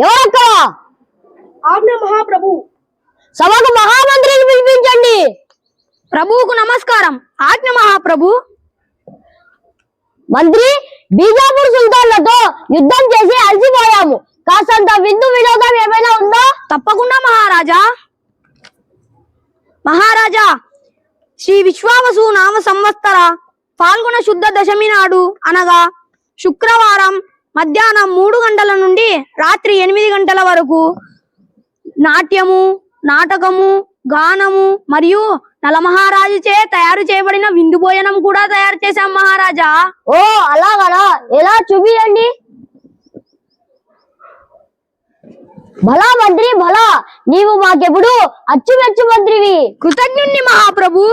ఎవరక్కడ? ఆజ్ఞ మహాప్రభు. సభకు మహామంత్రిని పిలిపించండి. ప్రభువుకు నమస్కారం. ఆజ్ఞ మహాప్రభు. మంత్రి, బీజాపూర్ సుల్తాన్లతో యుద్ధం చేసి అలసిపోయాము. కాసంత విందు వినోదం ఏమైనా ఉందా? తప్పకుండా మహారాజా. మహారాజా, శ్రీ విశ్వావసు నామ సంవత్సర పాల్గొన శుద్ధ దశమి నాడు అనగా శుక్రవారం మధ్యాహ్నం 3 గంటల నుండి రాత్రి 8 గంటల వరకు నాట్యము, నాటకము, గానము మరియు నలమహారాజుచే తయారు చేయబడిన విందు భోజనం కూడా తయారు చేశాం మహారాజా. ఓ అలాగనా? ఎలా చూపియండి. భలా మంత్రి భలా, నీవు మాకెప్పుడు అచ్చుమెచ్చు మంత్రివి. కృతజ్ఞుణ్ణి మహాప్రభు.